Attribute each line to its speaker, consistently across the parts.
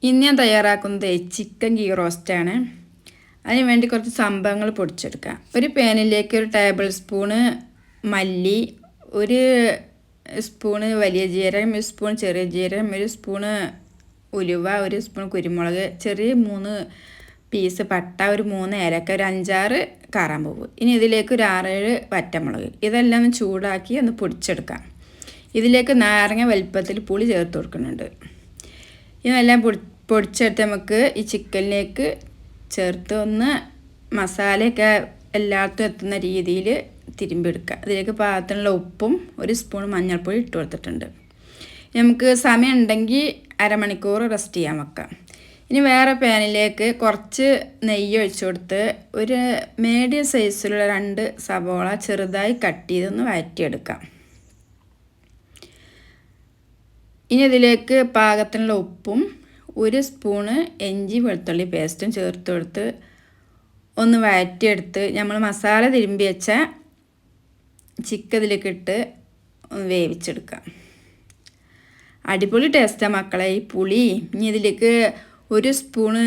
Speaker 1: ഇന്ന് ഞാൻ തയ്യാറാക്കുന്നത് ചിക്കൻ ഗീ റോസ്റ്റാണ്. അതിന് വേണ്ടി കുറച്ച് സംഭവങ്ങൾ പൊടിച്ചെടുക്കാം. ഒരു പാനിലേക്ക് ഒരു ടേബിൾ സ്പൂണ് മല്ലി, ഒരു സ്പൂണ് വലിയ ജീരകം, ഒരു സ്പൂൺ ചെറിയ ജീരകം, ഒരു സ്പൂണ് ഉലുവ, ഒരു സ്പൂൺ കുരുമുളക്, ചെറിയ 3 പീസ് പട്ട, ഒരു 3 ഏലക്ക, ഒരു 5-6 കാറാമ്പൂവ്. ഇനി ഇതിലേക്ക് ഒരു 6-7 വറ്റമുളക്. ഇതെല്ലാം ഒന്ന് ചൂടാക്കി ഒന്ന് പൊടിച്ചെടുക്കാം. ഇതിലേക്ക് നാരങ്ങ വലുപ്പത്തിൽ പുളി ചേർത്ത് കൊടുക്കുന്നുണ്ട്. ഇതെല്ലാം പൊടിച്ചെടുത്ത് നമുക്ക് ഈ ചിക്കനിലേക്ക് ചേർത്ത് ഒന്ന് മസാലയൊക്കെ എല്ലായിടത്തും എത്തുന്ന രീതിയിൽ തിരുമ്പിയെടുക്കുക. അതിലേക്ക് പാകത്തിനുള്ള ഉപ്പും ഒരു സ്പൂൺ മഞ്ഞൾപ്പൊടി ഇട്ട് കൊടുത്തിട്ടുണ്ട്. നമുക്ക് സമയം ഉണ്ടെങ്കിൽ അരമണിക്കൂർ റെസ്റ്റ് ചെയ്യാൻ വെക്കാം. ഇനി വേറെ പാനിലേക്ക് കുറച്ച് നെയ്യ് ഒഴിച്ചു കൊടുത്ത് ഒരു മീഡിയം സൈസിലുള്ള 2 സവോള ചെറുതായി കട്ട് ചെയ്തൊന്ന് വഴറ്റിയെടുക്കാം. ഇനി ഇതിലേക്ക് പാകത്തിനുള്ള ഉപ്പും ഒരു സ്പൂണ് ഇഞ്ചി വെളുത്തുള്ളി പേസ്റ്റും ചേർത്ത് കൊടുത്ത് ഒന്ന് വഴറ്റിയെടുത്ത് നമ്മൾ മസാല തിരുമ്പി വെച്ച ചിക്കൻ ഇതിലേക്ക് ഇട്ട് ഒന്ന് വേവിച്ചെടുക്കാം. അടിപൊളി ടേസ്റ്റാണ് മക്കളെ ഈ പുളി. ഇനി ഇതിലേക്ക് ഒരു സ്പൂണ്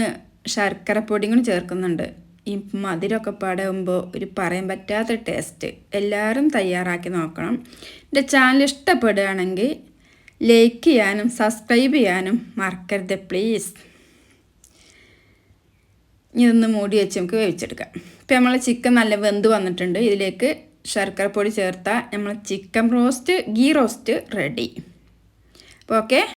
Speaker 1: ശർക്കരപ്പൊടിയും കൂടി ചേർക്കുന്നുണ്ട്. ഈ മധുരമൊക്കെ പാടുമ്പോൾ ഒരു പറയാൻ പറ്റാത്ത ടേസ്റ്റ്. എല്ലാവരും തയ്യാറാക്കി നോക്കണം. എൻ്റെ ചാനൽ ഇഷ്ടപ്പെടുകയാണെങ്കിൽ ലൈക്ക് ചെയ്യാനും സബ്സ്ക്രൈബ് ചെയ്യാനും മറക്കരുത് പ്ലീസ്. ഇതൊന്ന് മൂടി വെച്ച് നമുക്ക് വേവിച്ചെടുക്കാം. ഇപ്പം നമ്മൾ ചിക്കൻ നല്ല വെന്ത് വന്നിട്ടുണ്ട്. ഇതിലേക്ക് ശർക്കരപ്പൊടി ചേർത്താൽ നമ്മൾ chicken roast ghee roast ready. അപ്പോൾ ഓക്കെ.